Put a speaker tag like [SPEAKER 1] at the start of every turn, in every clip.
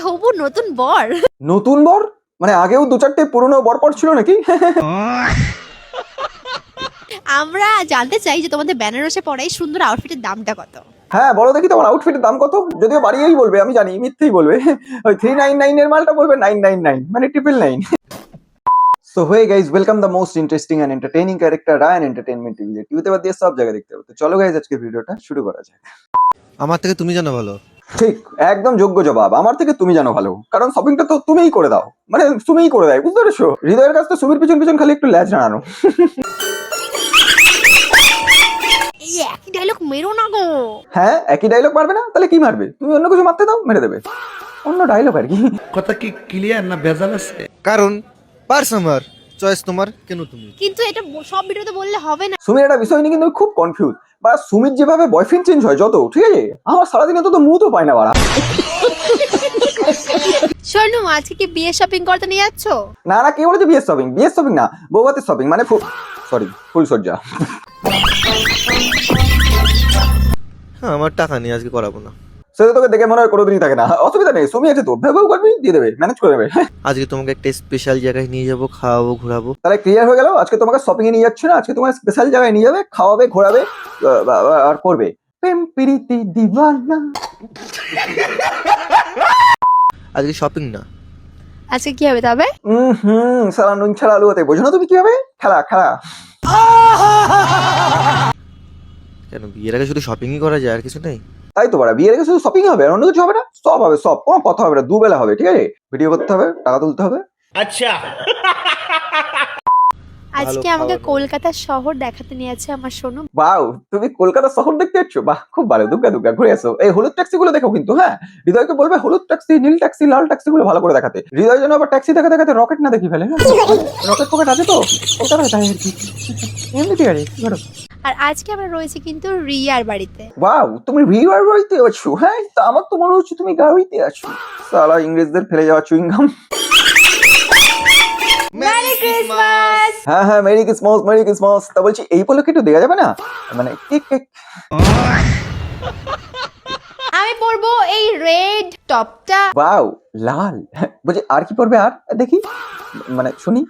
[SPEAKER 1] হবু নতুন বর।
[SPEAKER 2] নতুন বর মানে আগেও দু চারটে পুরনো বরপর ছিল নাকি?
[SPEAKER 1] আমরা জানতে চাই যে তোমাদের বেনারসে পরা এই সুন্দর আউটফিটের দামটা কত?
[SPEAKER 2] হ্যাঁ বলো দেখি তোমার আউটফিটের দাম কত? যদিও বাড়িয়েই বলবে, আমি জানি মিথ্যেই বলবে। ওই 399 এর মালটা বলবে 999 মানে 999। So hey guys, welcome the most interesting and entertaining character Ryan entertainment TV. টিভিতে বাদ দিয়ে সব জায়গায় দেখতে হবে। তো চলো গাইজ আজকে ভিডিওটা শুরু করা যাক।
[SPEAKER 3] আমার থেকে তুমি জানো ভালো।
[SPEAKER 2] ঠিক, একদম যোগ্য জবাব। আমার থেকে তুমি জানো ভালো, কারণ শপিংটা তো তুমিই করে দাও, মানে তুমিই করে দেয়, বুঝতে পেরেছো? হৃদয়ের কাছে তো সুমির পিছন পিছন খালি একটু ল্যাজ নাড়ানো।
[SPEAKER 1] এই একই ডায়লগ মেরো না গো।
[SPEAKER 2] হ্যাঁ, একই ডায়লগ মারবে না? তাহলে কি মারবে? তুমি অন্য কিছু মারতে দাও, মেরে দেবে। অন্য ডায়লগ আর কি।
[SPEAKER 4] কথা কি ক্লিয়ার না ভেজাল আছে?
[SPEAKER 3] কারণ পার্স আমার, চয়েস তোমার, কেন তুমি?
[SPEAKER 1] কিন্তু এটা সব ভিডিওতে বললে হবে না।
[SPEAKER 2] সুমির একটা বিষয় নিয়ে কিন্তু আমি খুব কনফিউজ। বা সুমির যেভাবে বয়ফ্রেন্ড চেঞ্জ হয় যত, ঠিক আছে, আমার সারাদিনে তো মুখ তো পায় না বাড়া।
[SPEAKER 1] শোনো, আজকে কি বিয়ে শপিং করতে নিয়ে যাচ্ছ?
[SPEAKER 2] না না, কে বলেছে বিয়ের শপিং? বিয়ের শপিং না, বৌভাতের শপিং, মানে ফুলসজ্জা।
[SPEAKER 3] হ্যাঁ, আমার টাকা নেই, আজকে করাবো না।
[SPEAKER 2] সেটা তোকে দেখে মনে হয় কোনোদিনই থাকে না। অসুবিধা নেই, সুমি আছে তো, ভেবেও করবি, দিয়ে দেবে, ম্যানেজ করে দেবে।
[SPEAKER 3] আজকে তোমাকে একটা স্পেশাল জায়গায় নিয়ে যাবো, খাওয়াবো, ঘোরাবো।
[SPEAKER 2] তাহলে ক্লিয়ার হয়ে গেল, আজকে তোমাকে শপিং এ নিয়ে যাচ্ছে না, আজকে তোমার স্পেশাল জায়গায় নিয়ে যাবে, খাওয়াবে, ঘোরাবে আর করবে প্রেম প্রীতি দিবানা।
[SPEAKER 3] আজকে শপিং না।
[SPEAKER 1] আজকে কি হবে তবে?
[SPEAKER 2] সালা নুন ছাড়া আলু হতে, বোঝো না তুমি কি হবে? খেলা।
[SPEAKER 3] কেন বিয়ের আগে শুধু শপিংই করা যায়, আর কিছু নেই?
[SPEAKER 2] তাই তো বড়া, বিয়ের আগে শুধু শপিং হবে আর অন্য কিছু হবে না? সব হবে, সব, কোনো কথা হবে না, দুবেলা হবে, ঠিক আছে? ভিডিও করতে হবে, টাকা তুলতে হবে।
[SPEAKER 4] আচ্ছা,
[SPEAKER 1] আজকে
[SPEAKER 3] ভালো
[SPEAKER 1] আমাকে
[SPEAKER 3] খাওয়া দাওয়া।
[SPEAKER 1] কলকাতা শহর দেখাতে নিয়ে যাচ্ছে আমার সোনু।
[SPEAKER 2] বাও, তুমি কলকাতা শহর দেখতে যাচ্ছ? বাহ, খুব ভালো, দুগ্গা ঘুরে আসো। এই হলুদ ট্যাক্সি গুলো দেখো কিন্তু, হ্যাঁ, হৃদয়কে বলবে হলুদ ট্যাক্সি, নীল ট্যাক্সি, লাল ট্যাক্সি গুলো ভালো করে দেখাতে। হৃদয় যেন আবার ট্যাক্সি দেখাতে দেখাতে রকেট না দেখি ফেলে। রকেট ফকেট আছে তো, ওটা তাই আর কি, এমনি ঠিক আছে, ধরো।
[SPEAKER 1] আর আজকে আমরা রয়েছি কিন্তু রিয়ার বাড়িতে।
[SPEAKER 2] বাও, তুমি রিভার বাড়িতে আছো? হ্যাঁ, তা আমার তো মনে হচ্ছে তুমি গাড়িতে আছো। সালা ইংরেজদের ফেলে যাওয়া চুইংগাম।
[SPEAKER 1] Merry Christmas.
[SPEAKER 2] হ্যাঁ, মেরি ক্রিসমাস। তা বলছি এই উপলক্ষে একটু দেওয়া যাবে না, মানে কেক?
[SPEAKER 1] আমি পরবো এই রেড টপটা
[SPEAKER 2] বাও, লাল। বলছি আর কি পড়বে? আর দেখি, মানে শুনি।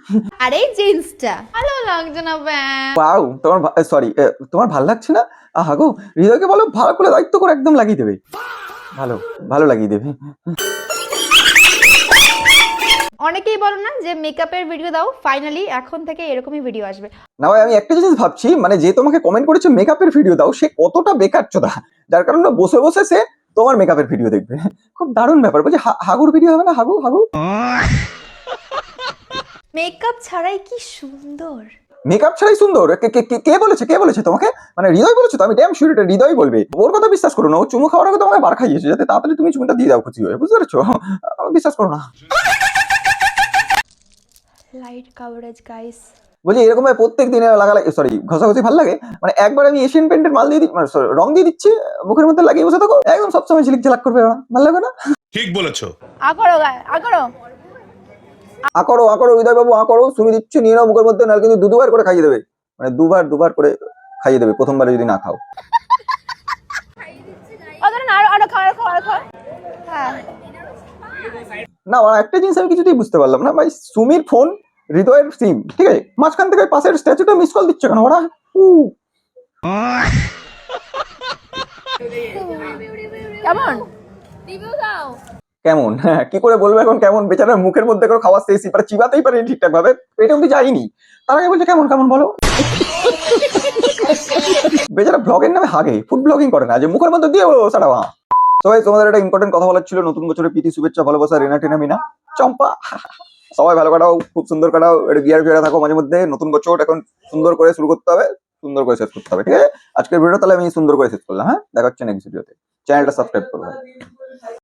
[SPEAKER 1] আর এই জিন্সটা ভালো লাগছে না ব্যাং।
[SPEAKER 2] বাও, তোমার সরি, তোমার ভালো লাগছে না? আহা গো, হৃদয়কে বলো ভালো করে দায়িত্ব করে একদম লাগিয়ে দেবে, ভালো লাগিয়ে দেবে।
[SPEAKER 1] অনেকেই বলো না যে মেকআপের ভিডিও দাও, ফাইনালি এখন থেকে এরকমই ভিডিও আসবে।
[SPEAKER 2] না ভাই, আমি একটা জিনিস ভাবছি, মানে যে তোমাকে কমেন্ট করেছে মেকআপের ভিডিও দাও, সে কতটা বেকার চোদা, যার কারণে বসে বসে সে তোমার মেকআপের ভিডিও দেখবে। খুব দারুণ ব্যাপার। বলছি হাগুর ভিডিও হবে না? হাগু
[SPEAKER 1] মেকআপ ছাড়াই কি সুন্দর।
[SPEAKER 2] মেকআপ ছাড়াই সুন্দর? কে বলেছে তোমাকে? মানে হৃদয় বলেছে তো? আমি ড্যাম শিওর এটা হৃদয় বলবে। ওর কথা বিশ্বাস করো না, ও চুমু খাওয়ার আগে তোমাকে বার খাইয়েছে যাতে তাড়াতাড়ি তুমি চুমুটা দিয়ে দাও খুশি হয়ে, বুঝতে পেরেছো? বিশ্বাস করো না।
[SPEAKER 1] Light coverage guys.
[SPEAKER 2] বলছি এরকম ভাবে প্রত্যেক দিনে ঘষাঘষি ভালো লাগে? মানে একবার আমি এশিয়ান পেন্টের মাল দিয়ে দিচ্ছি, মানে রং দিয়ে দিচ্ছি, মুখের মধ্যে লাগিয়ে বসে থাকো, একদম সবসময় ঝিলিক ঝালাক করবে, ভালো লাগবে না?
[SPEAKER 4] ঠিক বলেছো।
[SPEAKER 1] আকড়ো
[SPEAKER 2] আকড়ো হৃদয় বাবু, আকড়ো। তুমি দিচ্ছ, নিয়ে নাও মুখের মধ্যে, নাহলে কিন্তু দুবার করে খাইয়ে দেবে, মানে দুবার করে খাইয়ে দেবে প্রথমবারে যদি না খাও। না, আর একটা জিনিস আমি কিছুতেই বুঝতে পারলাম না ভাই, সুমির ফোন, হৃদয়ের সিম, ঠিক আছে, মাঝখান থেকে পাশের স্ট্যাচুটা মিস কল দিচ্ছে কেন ওরা? কেমন? হ্যাঁ, কি করে বলবো এখন কেমন? বেচারা মুখের মধ্যে করে খাওয়া শেষ, এবার চিবাতেই পারে ঠিকঠাক ভাবে, পেটে অব্দি যায়নি, তার আগে বলছে কেমন বলো। বেচারা ব্লগের নামে হাগে, ফুড ব্লগিং করে না, যে মুখের মধ্যে দিয়ে বলো সারা। সবাই তোমাদের একটা ইম্পর্টেন্ট কথা বলার ছিল, নতুন বছরের প্রীতি শুভেচ্ছা ভালোবাসা, রেনা টেনা মিনা চম্পা। সবাই ভালো কাটাও, খুব সুন্দর কাটাও, এটা বিয়ার থাকো মাঝে মধ্যে। নতুন বছর এখন সুন্দর করে শুরু করতে হবে, সুন্দর করে শেষ করতে হবে, ঠিক আছে? আজকের ভিডিও তাহলে আমি সুন্দর করে শেষ করলাম। হ্যাঁ, দেখা হচ্ছে নেক্সট ভিডিওতে। চ্যানেলটা সাবস্ক্রাইব করো।